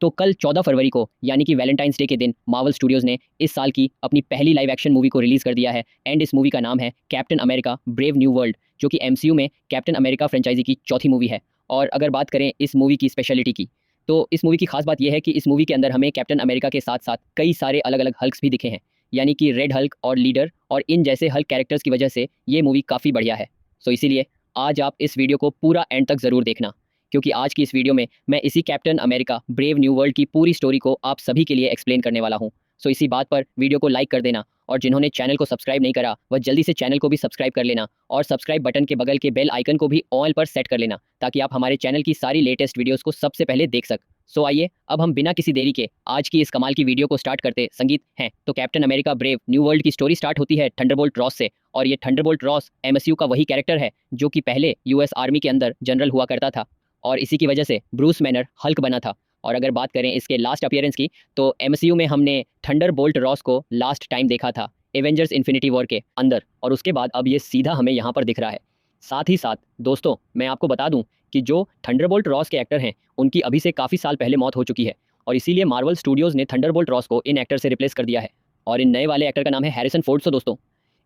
तो कल 14 फरवरी को यानी कि वैलेंटाइंस डे के दिन मार्वल स्टूडियोज ने इस साल की अपनी पहली लाइव एक्शन मूवी को रिलीज कर दिया है एंड इस मूवी का नाम है captain America brave new world, जो कि एमसीयू में कैप्टन अमेरिका फ्रेंचाइजी की चौथी मूवी है। और अगर बात करें इस मूवी की स्पेशलिटी की, तो इस मूवी की खास बात यह है कि इस मूवी के अंदर हमें कैप्टन अमेरिका के साथ साथ कई सारे अलग अलग हल्क्स भी दिखे हैं, यानी कि रेड हल्क और लीडर और इन जैसे हल्क कैरेक्टर्स की वजह से ये मूवी काफ़ी बढ़िया है। सो इसीलिए आज आप इस वीडियो को पूरा एंड तक ज़रूर देखना, क्योंकि आज की इस वीडियो में मैं इसी captain America brave new world की पूरी स्टोरी को आप सभी के लिए एक्सप्लेन करने वाला हूं। सो इसी बात पर वीडियो को लाइक कर देना और जिन्होंने चैनल को सब्सक्राइब नहीं करा वह जल्दी से चैनल को भी सब्सक्राइब कर लेना और सब्सक्राइब बटन के बगल के बेल आइकन को भी ऑल पर सेट कर लेना ताकि आप हमारे चैनल की सारी लेटेस्ट वीडियोस को सबसे पहले देख सक। सो आइए अब हम बिना किसी देरी के आज की इस कमाल की वीडियो को स्टार्ट करते संगीत हैं। तो captain America brave new world की स्टोरी स्टार्ट होती है थंडरबोल्ट रॉस से, और ये थंडरबोल्ट रॉस एमएसयू का वही कैरेक्टर है जो कि पहले यूएस आर्मी के अंदर जनरल हुआ करता था और इसी की वजह से ब्रूस मैनर हल्क बना था। और अगर बात करें इसके लास्ट अपीयरेंस की, तो एमसीयू में हमने थंडरबोल्ट रॉस को लास्ट टाइम देखा था एवेंजर्स इन्फिनिटी वॉर के अंदर, और उसके बाद अब ये सीधा हमें यहाँ पर दिख रहा है। साथ ही साथ दोस्तों मैं आपको बता दूं कि जो थंडरबोल्ट रॉस के एक्टर हैं उनकी अभी से काफ़ी साल पहले मौत हो चुकी है, और इसीलिए मार्वल स्टूडियोज़ ने थंडरबोल्ट रॉस को इन एक्टर से रिप्लेस कर दिया है और इन नए वाले एक्टर का नाम है हैरिसन फोर्ड। सो दोस्तों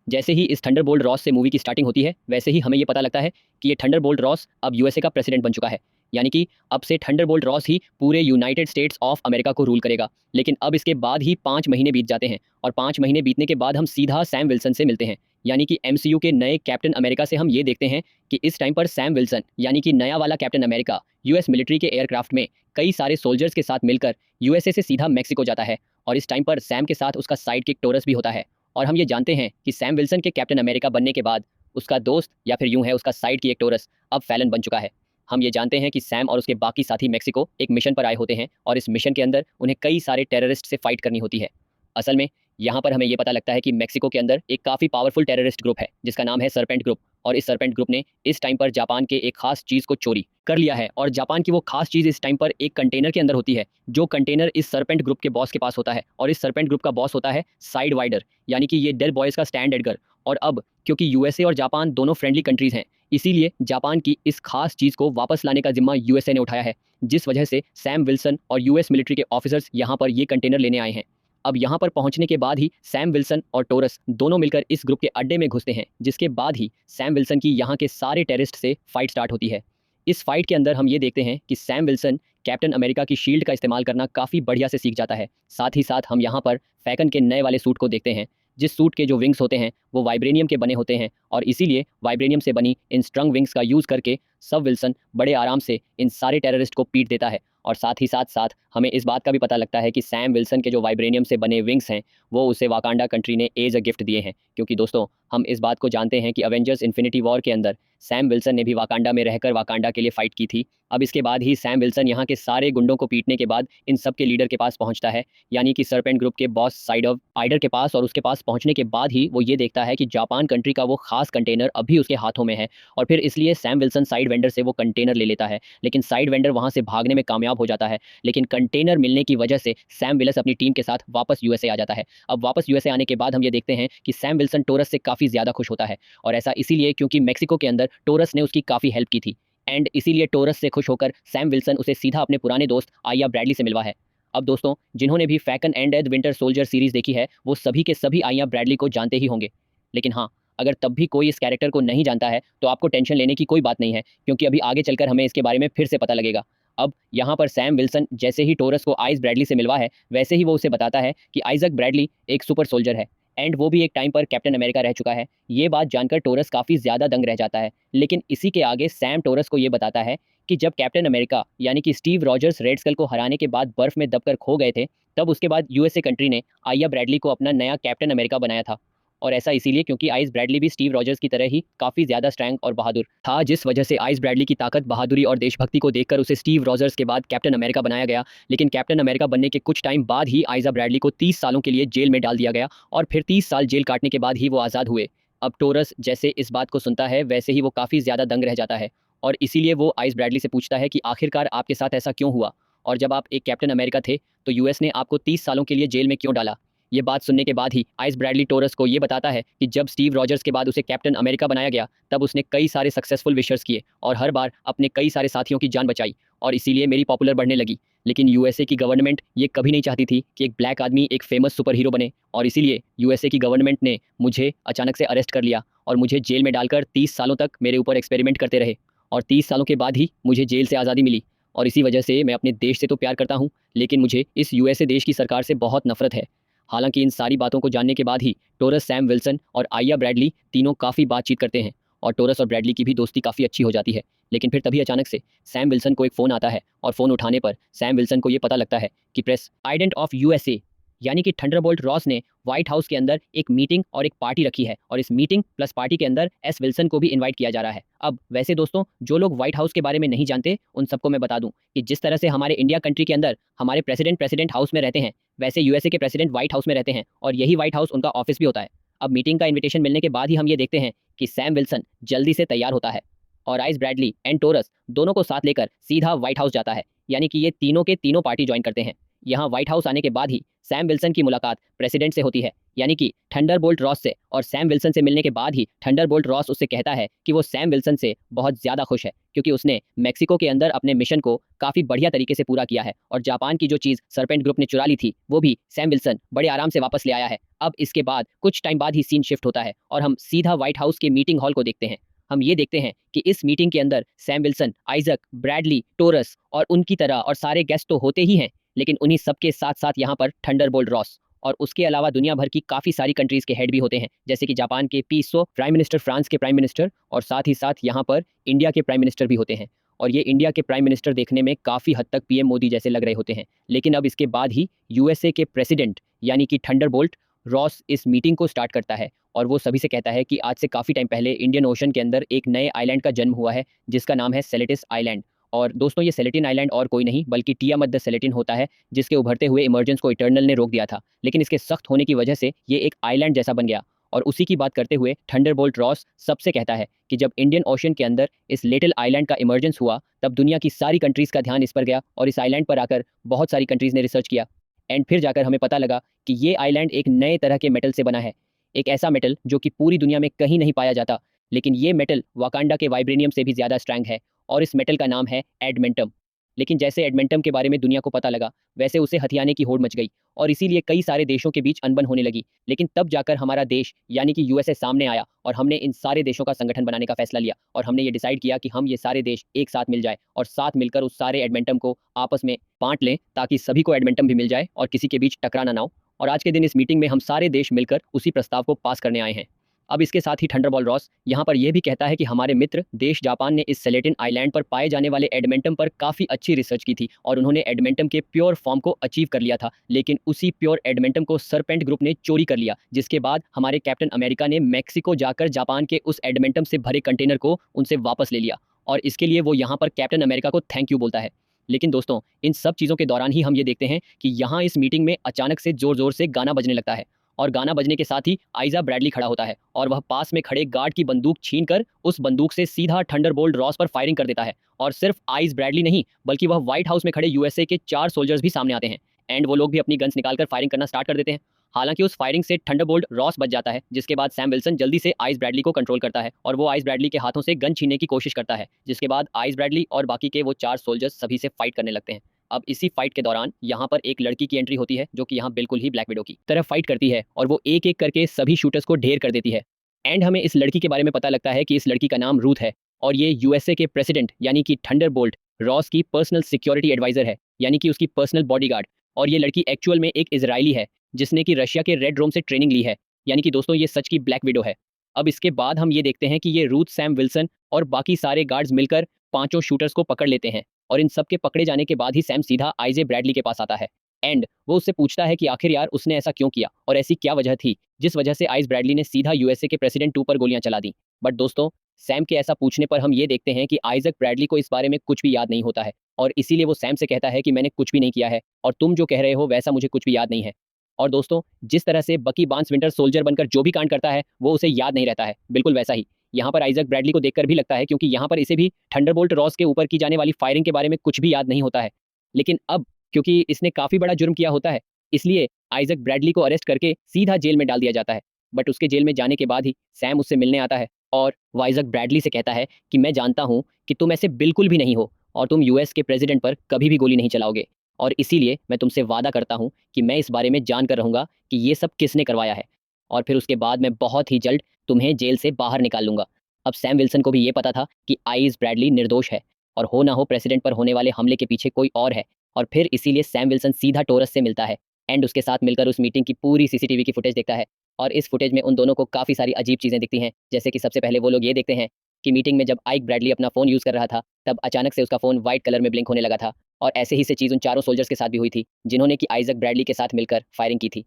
जैसे ही इस थंडरबोल्ट रॉस से मूवी की स्टार्टिंग होती है वैसे ही हमें ये पता लगता है कि ये थंडरबोल्ट रॉस अब यूएसए का प्रेसिडेंट बन चुका है, यानी कि अब से थंडरबोल्ट रॉस ही पूरे यूनाइटेड स्टेट्स ऑफ अमेरिका को रूल करेगा। लेकिन अब इसके बाद ही 5 महीने बीत जाते हैं और 5 महीने बीतने के बाद हम सीधा सैम विल्सन से मिलते हैं, यानी कि एमसीयू के नए कैप्टन अमेरिका से हम ये देखते हैं कि इस टाइम पर सैम विल्सन यानी कि नया वाला कैप्टन अमेरिका यूएस मिलिट्री के एयरक्राफ्ट में कई सारे सोल्जर्स के साथ मिलकर यूएसए से सीधा मैक्सिको जाता है, और इस टाइम पर सैम के साथ उसका साइड किक टोरस भी होता है। और हम ये जानते हैं कि सैम विल्सन के कैप्टन अमेरिका बनने के बाद उसका दोस्त या फिर यूं है उसका साइड की एक टोरस अब फैलन बन चुका है। हम ये जानते हैं कि सैम और उसके बाकी साथी मैक्सिको एक मिशन पर आए होते हैं और इस मिशन के अंदर उन्हें कई सारे टेररिस्ट से फाइट करनी होती है। असल में यहाँ पर हमें ये पता लगता है कि मैक्सिको के अंदर एक काफ़ी पावरफुल टेररिस्ट ग्रुप है जिसका नाम है सरपेंट ग्रुप, और इस सरपेंट ग्रुप ने इस टाइम पर जापान के एक खास चीज़ को चोरी कर लिया है, और जापान की वो खास चीज़ इस टाइम पर एक कंटेनर के अंदर होती है, जो कंटेनर इस सरपेंट ग्रुप के बॉस के पास होता है, और इस सरपेंट ग्रुप का बॉस होता है साइड वाइडर, यानी कि ये डेल बॉयज़ का स्टैन एडगर। और अब क्योंकि यूएसए और जापान दोनों फ्रेंडली कंट्रीज़ हैं, इसीलिए जापान की इस खास चीज़ को वापस लाने का जिम्मा यूएसए ने उठाया है, जिस वजह से सैम विल्सन और यूएस मिलिट्री के ऑफिसर्स यहाँ पर ये कंटेनर लेने आए हैं। अब यहाँ पर पहुंचने के बाद ही सैम विल्सन और टोरस दोनों मिलकर इस ग्रुप के अड्डे में घुसते हैं, जिसके बाद ही सैम विल्सन की यहाँ के सारे टेररिस्ट से फाइट स्टार्ट होती है। इस फाइट के अंदर हम ये देखते हैं कि सैम विल्सन कैप्टन अमेरिका की शील्ड का इस्तेमाल करना काफ़ी बढ़िया से सीख जाता है। साथ ही साथ हम यहाँ पर फैकन के नए वाले सूट को देखते हैं, जिस सूट के जो विंग्स होते हैं वो वाइब्रेनियम के बने होते हैं, और इसीलिए वाइब्रेनियम से बनी इन स्ट्रंग विंग्स का यूज़ करके सब विल्सन बड़े आराम से इन सारे टेररिस्ट को पीट देता है। और साथ ही साथ हमें इस बात का भी पता लगता है कि सैम विल्सन के जो वाइब्रेनियम से बने विंग्स हैं वो उसे वाकांडा कंट्री ने एज अ गिफ्ट दिए हैं, क्योंकि दोस्तों हम इस बात को जानते हैं कि अवेंजर्स इन्फिनिटी वॉर के अंदर सैम विल्सन ने भी वाकांडा में रहकर वाकांडा के लिए फाइट की थी। अब इसके बाद ही सैम विल्सन यहाँ के सारे गुंडों को पीटने के बाद इन सब के लीडर के पास पहुँचता है, यानी कि सरपेंट ग्रुप के बॉस साइड ऑफ आइडर के पास, और उसके पास पहुँचने के बाद ही वो ये देखता है कि जापान कंट्री का वो खास कंटेनर अभी उसके हाथों में है, और फिर इसलिए सैम विल्सन साइड वेंडर से वो कंटेनर ले लेता है। लेकिन साइड वेंडर वहाँ से भागने में कामयाब हो जाता है, लेकिन कंटेनर मिलने की वजह से सैम विल्सन अपनी टीम के साथ वापस यूएसए आ जाता है। अब वापस यूएसए आने के बाद हम ये देखते हैं कि सैम विल्सन टोरस से काफ़ी ज़्यादा खुश होता है, और ऐसा इसीलिए क्योंकि मैक्सिको के अंदर टोरस ने उसकी काफ़ी हेल्प की थी, एंड इसीलिए टोरस से खुश होकर सैम विल्सन उसे सीधा अपने पुराने दोस्त आया ब्रैडली से मिलवा है। अब दोस्तों जिन्होंने भी Falcon and the Winter Soldier series देखी है वो सभी के सभी आया ब्रैडली को जानते ही होंगे। लेकिन हाँ, अगर तब भी कोई इस कैरेक्टर को नहीं जानता है तो आपको टेंशन लेने की कोई बात नहीं है, क्योंकि अभी आगे चलकर हमें इसके बारे में फिर से पता लगेगा। अब यहाँ पर सैम विल्सन जैसे ही टोरस को आइस ब्रैडली से मिलवा है वैसे ही वो उसे बताता है कि आइजक ब्रैडली एक सुपर सोल्जर है, एंड वो भी एक टाइम पर कैप्टन अमेरिका रह चुका है। ये बात जानकर टोरस काफ़ी ज़्यादा दंग रह जाता है, लेकिन इसी के आगे सैम टोरस को ये बताता है कि जब कैप्टन अमेरिका यानी कि स्टीव रॉजर्स रेड स्कल को हराने के बाद बर्फ में दबकर खो गए थे, तब उसके बाद यूएसए कंट्री ने आया ब्रैडली को अपना नया कैप्टन अमेरिका बनाया था। और ऐसा इसीलिए क्योंकि आइस ब्रैडली भी स्टीव रॉजर्स की तरह ही काफ़ी ज़्यादा स्ट्रैंग और बहादुर था, जिस वजह से आइस ब्रैडली की ताकत, बहादुरी और देशभक्ति को देखकर उसे स्टीव रॉजर्स के बाद कैप्टन अमेरिका बनाया गया। लेकिन कैप्टन अमेरिका बनने के कुछ टाइम बाद ही आइजा ब्रैडली को 30 सालों के लिए जेल में डाल दिया गया, और फिर 30 साल जेल काटने के बाद ही वो आज़ाद हुए। अब टोरस जैसे इस बात को सुनता है वैसे ही वो काफ़ी ज़्यादा दंग रह जाता है, और इसीलिए वो आइस ब्रैडली से पूछता है कि आखिरकार आपके साथ ऐसा क्यों हुआ, और जब आप एक कैप्टन अमेरिका थे तो यूएस ने आपको 30 सालों के लिए जेल में क्यों डाला। ये बात सुनने के बाद ही आइस ब्रैडली टोरस को ये बताता है कि जब स्टीव रॉजर्स के बाद उसे कैप्टन अमेरिका बनाया गया तब उसने कई सारे सक्सेसफुल विशर्स किए और हर बार अपने कई सारे साथियों की जान बचाई, और इसीलिए मेरी पॉपुलर बढ़ने लगी। लेकिन यूएसए की गवर्नमेंट ये कभी नहीं चाहती थी कि एक ब्लैक आदमी एक फेमस सुपर हीरो बने, और इसीलिए यूएसए की गवर्नमेंट ने मुझे अचानक से अरेस्ट कर लिया और मुझे जेल में डालकर 30 सालों तक मेरे ऊपर एक्सपेरिमेंट करते रहे, और 30 सालों के बाद ही मुझे जेल से आज़ादी मिली। और इसी वजह से मैं अपने देश से तो प्यार करता हूँ, लेकिन मुझे इस यूएसए देश की सरकार से बहुत नफरत है। हालांकि इन सारी बातों को जानने के बाद ही टोरस सैम विल्सन और आइया ब्रैडली तीनों काफ़ी बातचीत करते हैं, और टोरस और ब्रैडली की भी दोस्ती काफ़ी अच्छी हो जाती है। लेकिन फिर तभी अचानक से सैम विल्सन को एक फ़ोन आता है, और फ़ोन उठाने पर सैम विल्सन को ये पता लगता है कि प्रेसिडेंट ऑफ यूएसए यानी कि थंडरबोल्ट रॉस ने व्हाइट हाउस के अंदर एक मीटिंग और एक पार्टी रखी है, और इस मीटिंग प्लस पार्टी के अंदर एस विल्सन को भी इनवाइट किया जा रहा है। अब वैसे दोस्तों, जो लोग व्हाइट हाउस के बारे में नहीं जानते उन सबको मैं बता दूं कि जिस तरह से हमारे इंडिया कंट्री के अंदर हमारे प्रेसिडेंट हाउस में रहते हैं, वैसे यूएसए के प्रेसिडेंट व्हाइट हाउस में रहते हैं, और यही व्हाइट हाउस उनका ऑफिस भी होता है। अब मीटिंग का इन्विटेशन मिलने के बाद ही हम ये देखते हैं कि सैम विल्सन जल्दी से तैयार होता है और आइस ब्रैडली एंड टोरस दोनों को साथ लेकर सीधा व्हाइट हाउस जाता है, यानी कि ये तीनों के तीनों पार्टी ज्वाइन करते हैं। यहाँ व्हाइट हाउस आने के बाद ही सैम विल्सन की मुलाकात प्रेसिडेंट से होती है, यानी कि थंडरबोल्ट रॉस से, और सैम विल्सन से मिलने के बाद ही थंडरबोल्ट रॉस उससे कहता है कि वो सैम विल्सन से बहुत ज़्यादा खुश है, क्योंकि उसने मेक्सिको के अंदर अपने मिशन को काफ़ी बढ़िया तरीके से पूरा किया है, और जापान की जो चीज़ सरपेंट ग्रुप ने चुरा ली थी वो भी सैम विल्सन बड़े आराम से वापस ले आया है। अब इसके बाद कुछ टाइम बाद ही सीन शिफ्ट होता है और हम सीधा व्हाइट हाउस के मीटिंग हॉल को देखते हैं। हम ये देखते हैं कि इस मीटिंग के अंदर Sam Wilson, Isaac, Bradley, Torres और उनकी तरह और सारे गेस्ट तो होते ही हैं, लेकिन उन्हीं सबके साथ साथ यहाँ पर थंडरबोल्ट रॉस और उसके अलावा दुनिया भर की काफ़ी सारी कंट्रीज़ के हेड भी होते हैं, जैसे कि जापान के पीसो प्राइम मिनिस्टर, फ्रांस के प्राइम मिनिस्टर, और साथ ही साथ यहाँ पर इंडिया के प्राइम मिनिस्टर भी होते हैं। और ये इंडिया के प्राइम मिनिस्टर देखने में काफ़ी हद तक पीएम मोदी जैसे लग रहे होते हैं। लेकिन अब इसके बाद ही यूएसए के प्रेसिडेंट यानी कि थंडरबोल्ट रॉस इस मीटिंग को स्टार्ट करता है, और वो सभी से कहता है कि आज से काफ़ी टाइम पहले इंडियन ओशन के अंदर एक नए आइलैंड का जन्म हुआ है, जिसका नाम है सेलेटिस आइलैंड। और दोस्तों, ये सेलेटिन आइलैंड और कोई नहीं बल्कि टियामत द सेलेटिन होता है, जिसके उभरते हुए इमर्जेंस को इटर्नल ने रोक दिया था, लेकिन इसके सख्त होने की वजह से ये एक आइलैंड जैसा बन गया। और उसी की बात करते हुए थंडरबोल्ट रॉस सबसे कहता है कि जब इंडियन ओशन के अंदर इस लिटिल आइलैंड का इमर्जेंस हुआ, तब दुनिया की सारी कंट्रीज़ का ध्यान इस पर गया, और इस आइलैंड पर आकर बहुत सारी कंट्रीज़ ने रिसर्च किया, एंड फिर जाकर हमें पता लगा कि ये आइलैंड एक नए तरह के मेटल से बना है, एक ऐसा मेटल जो कि पूरी दुनिया में कहीं नहीं पाया जाता, लेकिन ये मेटल वाकांडा के वाइब्रेनियम से भी ज़्यादा स्ट्रॉन्ग है, और इस मेटल का नाम है एडमेंटम। लेकिन जैसे एडमेंटम के बारे में दुनिया को पता लगा, वैसे उसे हथियाने की होड़ मच गई, और इसीलिए कई सारे देशों के बीच अनबन होने लगी। लेकिन तब जाकर हमारा देश यानी कि यूएसए सामने आया, और हमने इन सारे देशों का संगठन बनाने का फैसला लिया, और हमने ये डिसाइड किया कि हम ये सारे देश एक साथ मिल जाए और साथ मिलकर उस सारे एडमेंटम को आपस में बांट लें, ताकि सभी को एडमेंटम भी मिल जाए और किसी के बीच टकराना ना हो। और आज के दिन इस मीटिंग में हम सारे देश मिलकर उसी प्रस्ताव को पास करने आए हैं। अब इसके साथ ही थंडरबोल्ट रॉस यहाँ पर यह भी कहता है कि हमारे मित्र देश जापान ने इस सेलेटिन आइलैंड पर पाए जाने वाले एडमेंटम पर काफ़ी अच्छी रिसर्च की थी, और उन्होंने एडमेंटम के प्योर फॉर्म को अचीव कर लिया था, लेकिन उसी प्योर एडमेंटम को सरपेंट ग्रुप ने चोरी कर लिया, जिसके बाद हमारे कैप्टन अमेरिका ने मैक्सिको जाकर जापान के उस एडमेंटम से भरे कंटेनर को उनसे वापस ले लिया, और इसके लिए वो यहाँ पर कैप्टन अमेरिका को थैंक यू बोलता है। लेकिन दोस्तों, इन सब चीज़ों के दौरान ही हम ये देखते हैं कि यहाँ इस मीटिंग में अचानक से ज़ोर ज़ोर से गाना बजने लगता है, और गाना बजने के साथ ही आइजा ब्रैडली खड़ा होता है, और वह पास में खड़े गार्ड की बंदूक छीनकर उस बंदूक से सीधा थंडरबोल्ट रॉस पर फायरिंग कर देता है। और सिर्फ आइस ब्रैडली नहीं, बल्कि वह व्हाइट हाउस में खड़े यूएसए के 4 सोल्जर्स भी सामने आते हैं, एंड वो लोग भी अपनी गन्स निकालकर फायरिंग करना स्टार्ट कर देते हैं। हालांकि उस फायरिंग से थंडरबोल्ट रॉस बच जाता है, जिसके बाद सैम विल्सन जल्दी से आइस ब्रैडली को कंट्रोल करता है, और वो आइस ब्रैडली के हाथों से गन छीनने की कोशिश करता है, जिसके बाद आइस ब्रैडली और बाकी के वो 4 सोल्जर्स सभी से फाइट करने लगते हैं। अब इसी फाइट के दौरान यहाँ पर एक लड़की की एंट्री होती है, जो कि यहाँ बिल्कुल ही ब्लैक विडो की तरह फाइट करती है, और वो एक एक करके सभी शूटर्स को ढेर कर देती है। एंड हमें इस लड़की के बारे में पता लगता है कि इस लड़की का नाम रूथ है, और ये यूएसए के प्रेसिडेंट यानी कि थंडरबोल्ट रॉस की पर्सनल सिक्योरिटी एडवाइजर है, यानी कि उसकी पर्सनल बॉडीगार्ड। और ये लड़की एक्चुअल में एक इजरायली है, जिसने कि रशिया के रेड रोम से ट्रेनिंग ली है, यानी कि दोस्तों ये सच की ब्लैक विडो है। अब इसके बाद हम ये देखते हैं कि ये रूथ, सैम विल्सन और बाकी सारे गार्ड्स मिलकर पांचों शूटर्स को पकड़ लेते हैं, और इन सब के पकड़े जाने के बाद ही सैम सीधा आइजे ब्रैडली के पास आता है, एंड वो उससे पूछता है कि आखिर यार उसने ऐसा क्यों किया और ऐसी क्या वजह थी जिस वजह से आइस ब्रैडली ने सीधा यूएसए के प्रेसिडेंट 2 पर गोलियां चला दी। बट दोस्तों, सैम के ऐसा पूछने पर हम ये देखते हैं कि आइजक ब्रैडली को इस बारे में कुछ भी याद नहीं होता है, और इसीलिए वो सैम से कहता है कि मैंने कुछ भी नहीं किया है, और तुम जो कह रहे हो वैसा मुझे कुछ भी याद नहीं है। और दोस्तों, जिस तरह से बकी बार्न्स विंटर सोल्जर बनकर जो भी कांड करता है वो उसे याद नहीं रहता है, बिल्कुल वैसा ही यहाँ पर आइजक ब्रैडली को देखकर भी लगता है, क्योंकि यहाँ पर इसे भी थंडरबोल्ट रॉस के ऊपर की जाने वाली फायरिंग के बारे में कुछ भी याद नहीं होता है। लेकिन अब क्योंकि इसने काफ़ी बड़ा जुर्म किया होता है, इसलिए आइजक ब्रैडली को अरेस्ट करके सीधा जेल में डाल दिया जाता है। बट उसके जेल में जाने के बाद ही सैम उससे मिलने आता है, और वो आइजक ब्रैडली से कहता है कि मैं जानता हूँ कि तुम ऐसे बिल्कुल भी नहीं हो, और तुम यूएस के प्रेसिडेंट पर कभी भी गोली नहीं चलाओगे, और इसीलिए मैं तुमसे वादा करता हूँ कि मैं इस बारे में जानकर रहूँगा कि ये सब किसने करवाया है, और फिर उसके बाद मैं बहुत ही जल्द तुम्हें जेल से बाहर निकाल लूँगा। अब सैम विल्सन को भी ये पता था कि आइज़ ब्रैडली निर्दोष है और हो ना हो प्रेसिडेंट पर होने वाले हमले के पीछे कोई और है, और फिर इसीलिए सैम विल्सन सीधा टोरस से मिलता है एंड उसके साथ मिलकर उस मीटिंग की पूरी सीसीटीवी की फुटेज देखता है। और इस फुटेज में उन दोनों को काफ़ी सारी अजीब चीज़ें दिखती हैं, जैसे कि सबसे पहले वो लोग ये देखते हैं कि मीटिंग में जब आइक ब्रैडली अपना फ़ोन यूज़ कर रहा था, तब अचानक से उसका फ़ोन व्हाइट कलर में ब्लिंक होने लगा था। और ऐसे ही से चीज़ उन चारों सोल्जर्स के साथ भी हुई थी, जिन्होंने कि आइज़ैक ब्रैडली के साथ मिलकर फायरिंग की थी।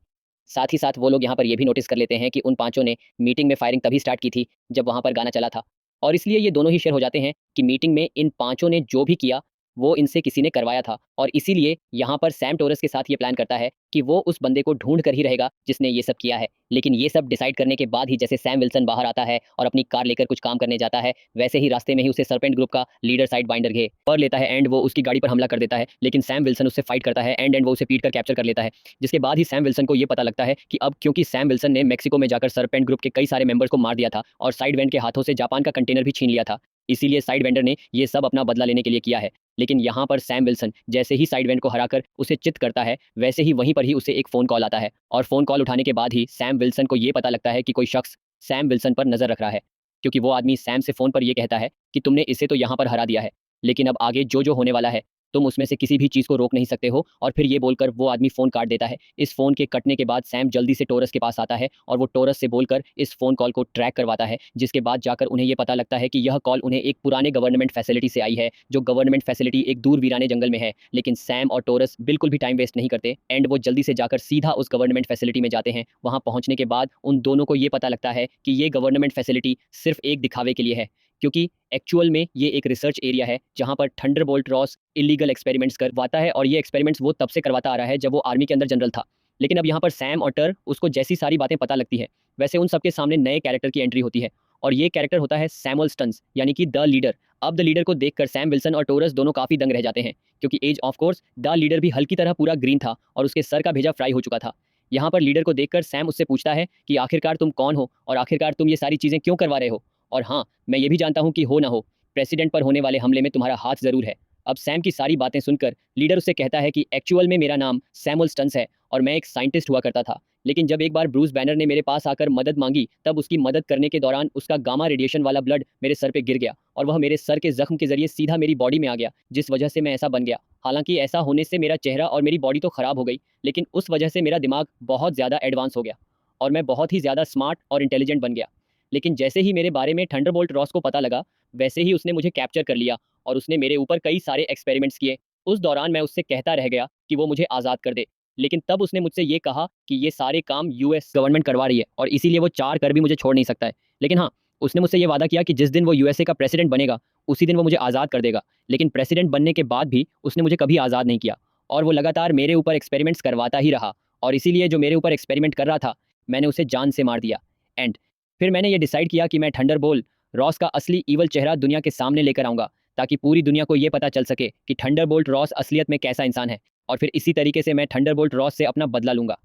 साथ ही साथ वो लोग यहाँ पर ये भी नोटिस कर लेते हैं कि उन पाँचों ने मीटिंग में फायरिंग तभी स्टार्ट की थी, जब वहाँ पर गाना चला था। और इसलिए ये दोनों ही श्योर हो जाते हैं कि मीटिंग में इन पाँचों ने जो भी किया, वो इनसे किसी ने करवाया था, और इसीलिए यहाँ पर सैम टोरस के साथ ये प्लान करता है कि वो उस बंदे को ढूँढ कर ही रहेगा जिसने ये सब किया है। लेकिन ये सब डिसाइड करने के बाद ही जैसे सैम विल्सन बाहर आता है और अपनी कार लेकर कुछ काम करने जाता है, वैसे ही रास्ते में ही उसे सर्पेंट ग्रुप का लीडर साइड बाइंडर घे पकड़ लेता है एंड वो उसकी गाड़ी पर हमला कर देता है। लेकिन सैम विल्सन उससे फाइट करता है एंड वो उसे पीट कर कैप्चर कर लेता है। जिसके बाद ही सैम विल्सन को ये पता लगता है कि अब क्योंकि सैम विल्सन ने मेक्सिको में जाकर सर्पेंट ग्रुप के कई सारे मेंबर्स को मार दिया था और साइड वेंड के हाथों से जापान का कंटेनर भी छीन लिया था, इसीलिए साइड वेंडर ने ये सब अपना बदला लेने के लिए किया है। लेकिन यहाँ पर सैम विल्सन जैसे ही साइड वेंड को हराकर उसे चित करता है, वैसे ही वहीं पर ही उसे एक फ़ोन कॉल आता है, और फ़ोन कॉल उठाने के बाद ही सैम विल्सन को ये पता लगता है कि कोई शख्स सैम विल्सन पर नज़र रख रहा है। क्योंकि वो आदमी सैम से फ़ोन पर ये कहता है कि तुमने इसे तो यहाँ पर हरा दिया है, लेकिन अब आगे जो होने वाला है, तुम उसमें से किसी भी चीज़ को रोक नहीं सकते हो, और फिर ये बोलकर वो आदमी फ़ोन काट देता है। इस फ़ोन के कटने के बाद सैम जल्दी से टोरस के पास आता है और वो टोरस से बोलकर इस फ़ोन कॉल को ट्रैक करवाता है, जिसके बाद जाकर उन्हें ये पता लगता है कि यह कॉल उन्हें एक पुराने गवर्नमेंट फैसिलिटी से आई है, जो गवर्नमेंट फैसिलिटी एक दूर वीराने जंगल में है। लेकिन सैम और टोरस बिल्कुल भी टाइम वेस्ट नहीं करते एंड वो जल्दी से जाकर सीधा उस गवर्नमेंट फैसिलिटी में जाते हैं। वहाँ पहुँचने के बाद उन दोनों को ये पता लगता है कि ये गवर्नमेंट फैसिलिटी सिर्फ एक दिखावे के लिए है, क्योंकि एक्चुअल में ये एक रिसर्च एरिया है जहाँ पर थंडरबोल्ट रॉस इलीगल एक्सपेरिमेंट्स करवाता है, और ये एक्सपेरिमेंट्स वो तब से करवाता आ रहा है जब वो आर्मी के अंदर जनरल था। लेकिन अब यहाँ पर सैम और टर उसको जैसी सारी बातें पता लगती है, वैसे उन सबके सामने नए कैरेक्टर की एंट्री होती है, और ये कैरेक्टर होता है सैमुअल स्टन्स, यानी कि द लीडर। अब द लीडर को देखकर सैम विल्सन और टोरस दोनों काफी दंग रह जाते हैं, क्योंकि as of course the leader भी हल्की तरह पूरा ग्रीन था और उसके सर का भेजा फ्राई हो चुका था। यहाँ पर लीडर को देखकर सैम उससे पूछता है कि आखिरकार तुम कौन हो और आखिरकार तुम ये सारी चीजें क्यों करवा रहे हो, और हाँ, मैं ये भी जानता हूँ कि हो ना हो, प्रेसिडेंट पर होने वाले हमले में तुम्हारा हाथ जरूर है। अब सैम की सारी बातें सुनकर लीडर उससे कहता है कि एक्चुअल में मेरा नाम सैमुअल स्टन्स है और मैं एक साइंटिस्ट हुआ करता था, लेकिन जब एक बार ब्रूस बैनर ने मेरे पास आकर मदद मांगी, तब उसकी मदद करने के दौरान उसका गामा रेडिएशन वाला ब्लड मेरे सर पे गिर गया और वह मेरे सर के जख्म के जरिए सीधा मेरी बॉडी में आ गया, जिस वजह से मैं ऐसा बन गया। हालांकि ऐसा होने से मेरा चेहरा और मेरी बॉडी तो खराब हो गई, लेकिन उस वजह से मेरा दिमाग बहुत ज़्यादा एडवांस हो गया और मैं बहुत ही ज़्यादा स्मार्ट और इंटेलिजेंट बन गया। लेकिन जैसे ही मेरे बारे में थंडरबोल्ट रॉस को पता लगा, वैसे ही उसने मुझे कैप्चर कर लिया और उसने मेरे ऊपर कई सारे एक्सपेरिमेंट्स किए। उस दौरान मैं उससे कहता रह गया कि वो मुझे आज़ाद कर दे, लेकिन तब उसने मुझसे ये कहा कि ये सारे काम यूएस गवर्नमेंट करवा रही है और इसीलिए वो चार कर भी मुझे छोड़ नहीं सकता है। लेकिन हाँ, उसने मुझसे ये वादा किया कि जिस दिन वो यूएसए का प्रेसिडेंट बनेगा, उसी दिन वो मुझे आज़ाद कर देगा। लेकिन प्रेसिडेंट बनने के बाद भी उसने मुझे कभी आज़ाद नहीं किया और वो लगातार मेरे ऊपर एक्सपेरिमेंट्स करवाता ही रहा, और इसीलिए जो मेरे ऊपर एक्सपेरिमेंट कर रहा था, मैंने उसे जान से मार दिया। एंड फिर मैंने ये डिसाइड किया कि मैं थंडरबोल्ट रॉस का असली ईवल चेहरा दुनिया के सामने लेकर आऊँगा, ताकि पूरी दुनिया को ये पता चल सके कि थंडरबोल्ट रॉस असलियत में कैसा इंसान है, और फिर इसी तरीके से मैं थंडरबोल्ट रॉस से अपना बदला लूँगा।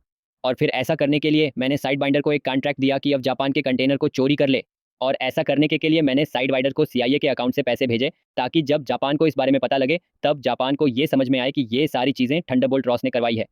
और फिर ऐसा करने के लिए मैंने साइड बाइंडर को एक कॉन्ट्रैक्ट दिया कि अब जापान के कंटेनर को चोरी कर ले, और ऐसा करने के लिए मैंने साइड बाइंडर को सीआईए के अकाउंट से पैसे भेजे, ताकि जब जापान को इस बारे में पता लगे, तब जापान को ये समझ में आए कि ये सारी चीज़ें थंडरबोल्ट रॉस ने करवाई है।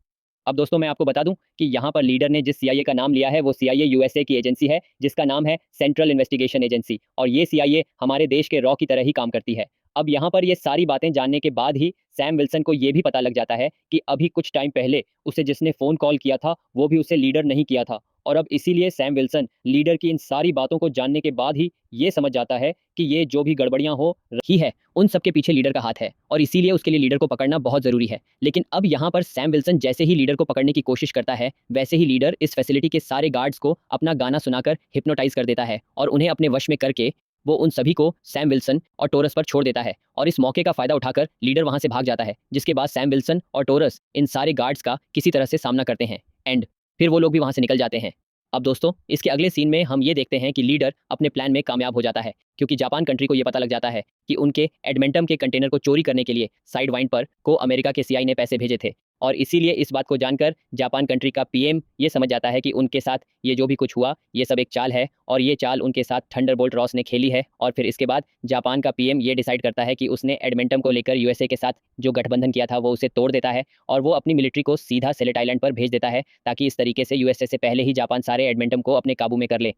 अब दोस्तों मैं आपको बता दूं कि यहाँ पर लीडर ने जिस सीआईए का नाम लिया है, वो सीआईए यूएसए की एजेंसी है, जिसका नाम है सेंट्रल इन्वेस्टिगेशन एजेंसी, और ये सीआईए हमारे देश के रॉ की तरह ही काम करती है। अब यहाँ पर ये सारी बातें जानने के बाद ही सैम विल्सन को ये भी पता लग जाता है कि अभी कुछ टाइम पहले उसे जिसने फ़ोन कॉल किया था, वो भी उसे लीडर नहीं किया था, और अब इसीलिए सैम विल्सन लीडर की इन सारी बातों को जानने के बाद ही ये समझ जाता है कि ये जो भी गड़बड़ियां हो रही है, उन सब के पीछे लीडर का हाथ है, और इसीलिए उसके लिए लीडर को पकड़ना बहुत ज़रूरी है। लेकिन अब यहाँ पर सैम विल्सन जैसे ही लीडर को पकड़ने की कोशिश करता है, वैसे ही लीडर इस फैसिलिटी के सारे गार्ड्स को अपना गाना सुनाकर हिप्नोटाइज कर देता है और उन्हें अपने वश में करके वो उन सभी को सैम विल्सन और टोरस पर छोड़ देता है, और इस मौके का फायदा उठाकर लीडर वहां से भाग जाता है, जिसके बाद सैम विल्सन और टोरस इन सारे गार्ड्स का किसी तरह से सामना करते हैं एंड फिर वो लोग भी वहां से निकल जाते हैं। अब दोस्तों इसके अगले सीन में हम ये देखते हैं कि लीडर अपने प्लान में कामयाब हो जाता है, क्योंकि जापान कंट्री को ये पता लग जाता है कि उनके एडमेंटम के कंटेनर को चोरी करने के लिए साइड वाइंड पर को अमेरिका के सीआई ने पैसे भेजे थे, और इसीलिए इस बात को जानकर जापान कंट्री का पीएम ये समझ जाता है कि उनके साथ ये जो भी कुछ हुआ ये सब एक चाल है और ये चाल उनके साथ थंडरबोल्ट रॉस ने खेली है। और फिर इसके बाद जापान का पीएम ये डिसाइड करता है कि उसने एडमेंटम को लेकर यूएसए के साथ जो गठबंधन किया था वो उसे तोड़ देता है और वो अपनी मिलिट्री को सीधा सेलेट आइलैंड पर भेज देता है ताकि इस तरीके से यूएसए से पहले ही जापान सारे एडमेंटम को अपने काबू में कर ले।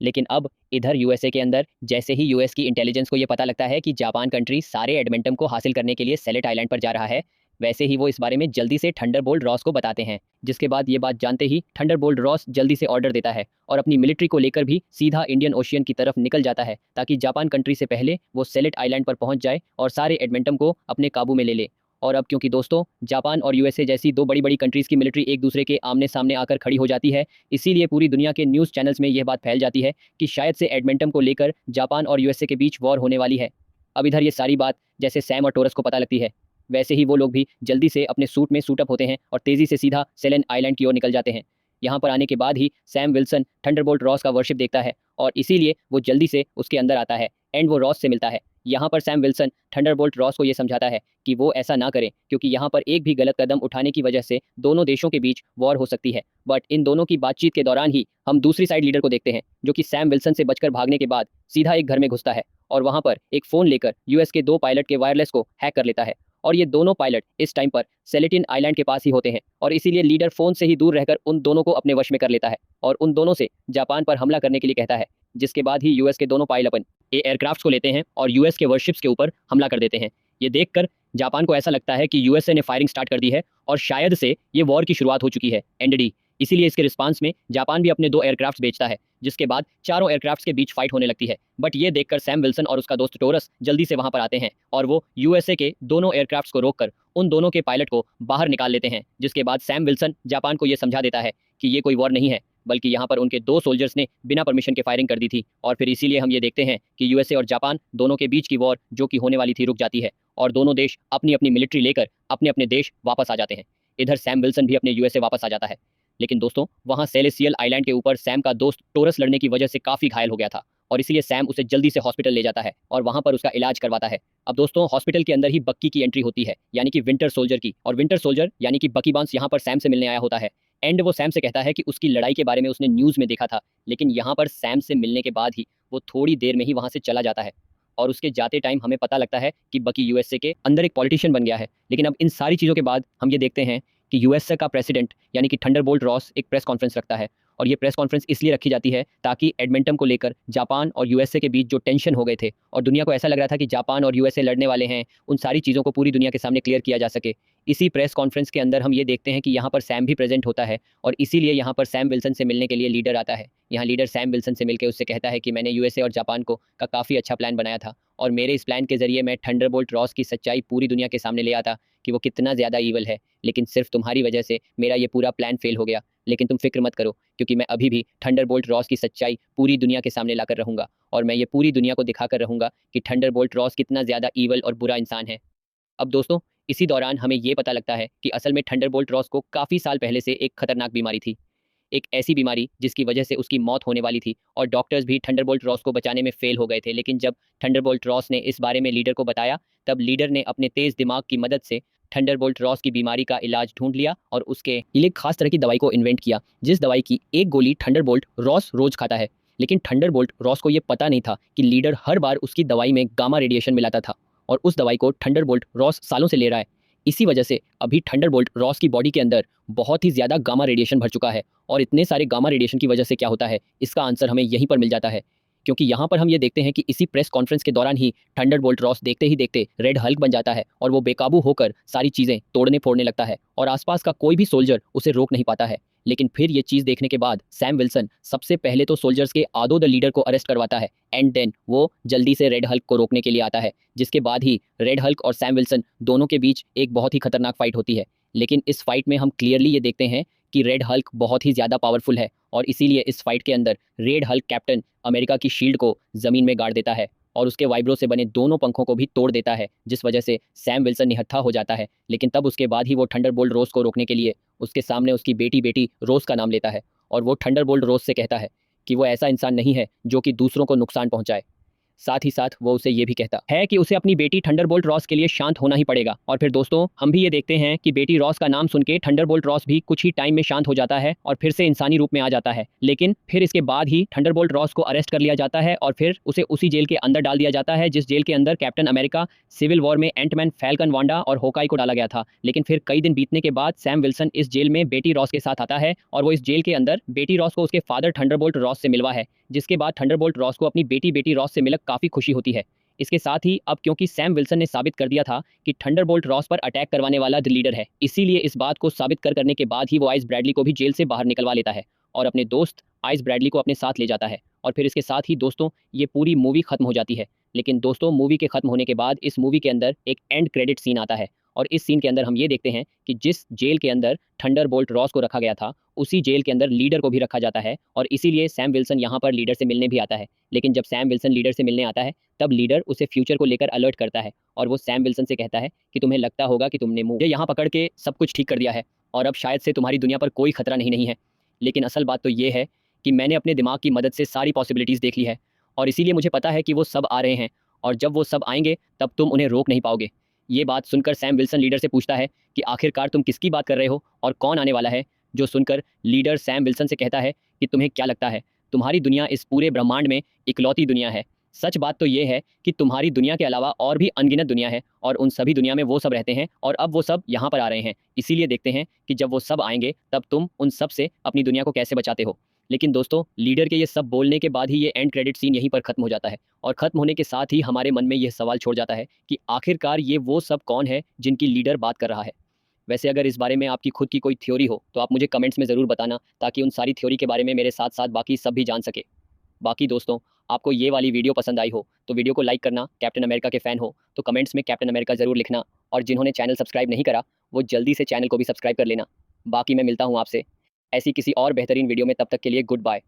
लेकिन अब इधर यूएसए के अंदर जैसे ही यूएस की इंटेलिजेंस को ये पता लगता है कि जापान कंट्री सारे एडमेंटम को हासिल करने के लिए सेलेट आइलैंड पर जा रहा है, वैसे ही वो इस बारे में जल्दी से थंडरबोल्ट रॉस को बताते हैं। जिसके बाद ये बात जानते ही थंडरबोल्ट रॉस जल्दी से ऑर्डर देता है और अपनी मिलिट्री को लेकर भी सीधा इंडियन ओशियन की तरफ निकल जाता है ताकि जापान कंट्री से पहले वो सेलेट आइलैंड पर पहुंच जाए और सारे एडमेंटम को अपने काबू में ले ले। और अब क्योंकि दोस्तों जापान और यूएसए जैसी दो बड़ी बड़ी कंट्रीज़ की मिलिट्री एक दूसरे के आमने सामने आकर खड़ी हो जाती है, इसीलिए पूरी दुनिया के न्यूज़ चैनल्स में यह बात फैल जाती है कि शायद से एडमेंटम को लेकर जापान और यूएसए के बीच वॉर होने वाली है। अब इधर ये सारी बात जैसे सैम और टोरस को पता लगती है, वैसे ही वो लोग भी जल्दी से अपने सूट में सूटअप होते हैं और तेज़ी से सीधा सेलेन आइलैंड की ओर निकल जाते हैं। यहाँ पर आने के बाद ही सैम विल्सन थंडरबोल्ट रॉस का वर्शिप देखता है और इसीलिए वो जल्दी से उसके अंदर आता है एंड वो रॉस से मिलता है। यहाँ पर सैम विल्सन थंडरबोल्ट रॉस को ये समझाता है कि वो ऐसा ना करें क्योंकि यहाँ पर एक भी गलत कदम उठाने की वजह से दोनों देशों के बीच वॉर हो सकती है। बट इन दोनों की बातचीत के दौरान ही हम दूसरी साइड लीडर को देखते हैं जो कि सैम विल्सन से बचकर भागने के बाद सीधा एक घर में घुसता है और वहाँ पर एक फ़ोन लेकर यूएस के दो पायलट के वायरलेस को हैक कर लेता है। और ये दोनों पायलट इस टाइम पर सेलेटिन आइलैंड के पास ही होते हैं और इसीलिए लीडर फ़ोन से ही दूर रहकर उन दोनों को अपने वश में कर लेता है और उन दोनों से जापान पर हमला करने के लिए कहता है। जिसके बाद ही यूएस के दोनों पायलट अपन एयरक्राफ्ट्स को लेते हैं और यूएस के वॉरशिप्स के ऊपर हमला कर देते हैं। ये देखकर जापान को ऐसा लगता है कि यूएसए ने फायरिंग स्टार्ट कर दी है और शायद से ये वॉर की शुरुआत हो चुकी है एनडी। इसीलिए इसके रिस्पांस में जापान भी अपने दो एयरक्राफ्ट्स भेजता है जिसके बाद चारों एयरक्राफ्ट्स के बीच फाइट होने लगती है। बट ये देखकर सैम विल्सन और उसका दोस्त टोरस जल्दी से वहां पर आते हैं और वो यूएसए के दोनों एयरक्राफ्ट्स को रोककर उन दोनों के पायलट को बाहर निकाल लेते हैं। जिसके बाद सैम विल्सन जापान को ये समझा देता है कि ये कोई वॉर नहीं है बल्कि यहाँ पर उनके दो सोल्जर्स ने बिना परमिशन के फायरिंग कर दी थी और फिर इसीलिए हम ये देखते हैं कि यूएसए और जापान दोनों के बीच की वॉर जो कि होने वाली थी रुक जाती है और दोनों देश अपनी अपनी मिलिट्री लेकर अपने अपने देश वापस आ जाते हैं। इधर सैम विल्सन भी अपने यूएसए वापस आ जाता है। लेकिन दोस्तों वहाँ सेलेसियल आइलैंड के ऊपर सैम का दोस्त टोरस लड़ने की वजह से काफ़ी घायल हो गया था और इसीलिए सैम उसे जल्दी से हॉस्पिटल ले जाता है और वहाँ पर उसका इलाज करवाता है। अब दोस्तों हॉस्पिटल के अंदर ही बक्की की एंट्री होती है यानी कि विंटर सोल्जर की, और विंटर सोल्जर यानी कि बकी बांस यहाँ पर सैम से मिलने आया होता है एंड वो सैम से कहता है कि उसकी लड़ाई के बारे में उसने न्यूज़ में देखा था। लेकिन यहाँ पर सैम से मिलने के बाद ही वो थोड़ी देर में ही वहाँ से चला जाता है और उसके जाते टाइम हमें पता लगता है कि बकी यूएसए के अंदर एक पॉलिटिशियन बन गया है। लेकिन अब इन सारी चीज़ों के बाद हम ये देखते हैं कि यूएसए का प्रेसिडेंट यानी कि थंडरबोल्ट रॉस एक प्रेस कॉन्फ्रेंस रखता है और ये प्रेस कॉन्फ्रेंस इसलिए रखी जाती है ताकि एडमेंटम को लेकर जापान और यूएसए के बीच जो टेंशन हो गए थे और दुनिया को ऐसा लग रहा था कि जापान और यूएसए लड़ने वाले हैं, उन सारी चीज़ों को पूरी दुनिया के सामने क्लियर किया जा सके। इसी प्रेस कॉन्फ्रेंस के अंदर हम ये देखते हैं कि यहाँ पर सैम भी प्रेजेंट होता है और इसीलिए यहाँ पर सैम विल्सन से मिलने के लिए लीडर आता है। यहाँ लीडर सैम विल्सन से मिलकर उससे कहता है कि मैंने यूएसए और जापान को का काफ़ी अच्छा प्लान बनाया था और मेरे इस प्लान के जरिए मैं थंडरबोल्ट रॉस की सच्चाई पूरी दुनिया के सामने ले आता कि वो कितना ज़्यादा ईवल है, लेकिन सिर्फ तुम्हारी वजह से मेरा ये पूरा प्लान फेल हो गया। लेकिन तुम फिक्र मत करो क्योंकि मैं अभी भी थंडरबोल्ट रॉस की सच्चाई पूरी दुनिया के सामने लाकर रहूँगा और मैं ये पूरी दुनिया को दिखाकर रहूँगा कि थंडरबोल्ट रॉस कितना ज़्यादा ईवल और बुरा इंसान है। अब दोस्तों इसी दौरान हमें ये पता लगता है कि असल में थंडरबोल्ट रॉस को काफ़ी साल पहले से एक खतरनाक बीमारी थी, एक ऐसी बीमारी जिसकी वजह से उसकी मौत होने वाली थी और डॉक्टर्स भी थंडरबोल्ट रॉस को बचाने में फेल हो गए थे। लेकिन जब थंडरबोल्ट रॉस ने इस बारे में लीडर को बताया तब लीडर ने अपने तेज़ दिमाग की मदद से थंडरबोल्ट रॉस की बीमारी का इलाज ढूंढ लिया और उसके लिए खास तरह की दवाई को इन्वेंट किया जिस दवाई की एक गोली थंडरबोल्ट रॉस रोज खाता है। लेकिन थंडरबोल्ट रॉस को ये पता नहीं था कि लीडर हर बार उसकी दवाई में गामा रेडिएशन मिलाता था और उस दवाई को थंडरबोल्ट रॉस सालों से ले रहा है। इसी वजह से अभी थंडरबोल्ट रॉस की बॉडी के अंदर बहुत ही ज़्यादा गामा रेडिएशन भर चुका है और इतने सारे गामा रेडिएशन की वजह से क्या होता है इसका आंसर हमें यहीं पर मिल जाता है। क्योंकि यहाँ पर हम ये देखते हैं कि इसी प्रेस कॉन्फ्रेंस के दौरान ही थंडरबोल्ट रॉस देखते ही देखते रेड हल्क बन जाता है और वो बेकाबू होकर सारी चीज़ें तोड़ने फोड़ने लगता है और आसपास का कोई भी सोल्जर उसे रोक नहीं पाता है। लेकिन फिर ये चीज़ देखने के बाद सैम विल्सन सबसे पहले तो सोल्जर्स के आधो द लीडर को अरेस्ट करवाता है एंड देन वो जल्दी से रेड हल्क को रोकने के लिए आता है। जिसके बाद ही रेड हल्क और सैम विल्सन दोनों के बीच एक बहुत ही खतरनाक फाइट होती है। लेकिन इस फाइट में हम क्लियरली ये देखते हैं कि रेड हल्क बहुत ही ज़्यादा पावरफुल है और इसीलिए इस फाइट के अंदर रेड हल्क कैप्टन अमेरिका की शील्ड को ज़मीन में गाड़ देता है और उसके वाइब्रो से बने दोनों पंखों को भी तोड़ देता है जिस वजह से सैम विल्सन निहत्था हो जाता है। लेकिन तब उसके बाद ही वो थंडरबोल्ट रोज को रोकने के लिए उसके सामने उसकी बेटी रोज का नाम लेता है और वो थंडरबोल्ट रोज से कहता है कि वो ऐसा इंसान नहीं है जो कि दूसरों को नुकसान पहुंचाए। साथ ही साथ वो उसे ये भी कहता है कि उसे अपनी बेटी थंडरबोल्ट रॉस के लिए शांत होना ही पड़ेगा। और फिर दोस्तों हम भी ये देखते हैं कि बेटी रॉस का नाम सुन के थंडरबोल्ट रॉस भी कुछ ही टाइम में शांत हो जाता है और फिर से इंसानी रूप में आ जाता है। लेकिन फिर इसके बाद ही थंडरबोल्ट रॉस को अरेस्ट कर लिया जाता है और फिर उसे उसी जेल के अंदर डाल दिया जाता है जिस जेल के अंदर कैप्टन अमेरिका, सिविल वॉर में एंटमैन, फैल्कन, वांडा और होकाई को डाला गया था। लेकिन फिर कई दिन बीतने के बाद सैम विल्सन इस जेल में बेटी रॉस के साथ आता है और वो इस जेल के अंदर बेटी रॉस को उसके फादर थंडरबोल्ट रॉस से मिलवा है, जिसके बाद थंडरबोल्ट रॉस को अपनी बेटी रॉस से मिलकर काफी खुशी होती है। इसके साथ ही अब क्योंकि सैम विल्सन ने साबित कर दिया था कि थंडरबोल्ट रॉस पर अटैक करवाने वाला द लीडर है, इसीलिए इस बात को साबित करने के बाद ही वो आइस ब्रैडली को भी जेल से बाहर निकलवा लेता है और अपने दोस्त आइस ब्रैडली को अपने साथ ले जाता है। और फिर इसके साथ ही दोस्तों ये पूरी मूवी खत्म हो जाती है। लेकिन दोस्तों मूवी के खत्म होने के बाद इस मूवी के अंदर एक एंड क्रेडिट सीन आता है और इस सीन के अंदर हम ये देखते हैं कि जिस जेल के अंदर थंडरबोल्ट रॉस को रखा गया था उसी जेल के अंदर लीडर को भी रखा जाता है और इसीलिए सैम विल्सन यहाँ पर लीडर से मिलने भी आता है। लेकिन जब सैम विल्सन लीडर से मिलने आता है तब लीडर उसे फ्यूचर को लेकर अलर्ट करता है और वो सैम विल्सन से कहता है कि तुम्हें लगता होगा कि तुमने मुझे यहाँ पकड़ के सब कुछ ठीक कर दिया है और अब शायद से तुम्हारी दुनिया पर कोई खतरा नहीं है। लेकिन असल बात तो ये है कि मैंने अपने दिमाग की मदद से सारी पॉसिबिलिटीज़ देख ली है और इसीलिए मुझे पता है कि वो सब आ रहे हैं और जब वो सब आएंगे तब तुम उन्हें रोक नहीं पाओगे। ये बात सुनकर सैम विल्सन लीडर से पूछता है कि आखिरकार तुम किसकी बात कर रहे हो और कौन आने वाला है। जो सुनकर लीडर सैम विल्सन से कहता है कि तुम्हें क्या लगता है, तुम्हारी दुनिया इस पूरे ब्रह्मांड में इकलौती दुनिया है। सच बात तो ये है कि तुम्हारी दुनिया के अलावा और भी अनगिनत दुनिया है और उन सभी दुनिया में वो सब रहते हैं और अब वो सब यहाँ पर आ रहे हैं। इसीलिए देखते हैं कि जब वो सब आएंगे तब तुम उन सब से अपनी दुनिया को कैसे बचाते हो। लेकिन दोस्तों लीडर के ये सब बोलने के बाद ही ये एंड क्रेडिट सीन यहीं पर खत्म हो जाता है और खत्म होने के साथ ही हमारे मन में यह सवाल छोड़ जाता है कि आखिरकार ये वो सब कौन है जिनकी लीडर बात कर रहा है। वैसे अगर इस बारे में आपकी खुद की कोई थ्योरी हो तो आप मुझे कमेंट्स में ज़रूर बताना ताकि उन सारी थ्योरी के बारे में मेरे साथ साथ बाकी सब भी जान सके। बाकी दोस्तों आपको ये वाली वीडियो पसंद आई हो तो वीडियो को लाइक करना, कैप्टन अमेरिका के फ़ैन हो तो कमेंट्स में कैप्टन अमेरिका ज़रूर लिखना और जिन्होंने चैनल सब्सक्राइब नहीं करा वो जल्दी से चैनल को भी सब्सक्राइब कर लेना। बाकी मैं मिलता हूँ आपसे ऐसी किसी और बेहतरीन वीडियो में, तब तक के लिए गुड बाय।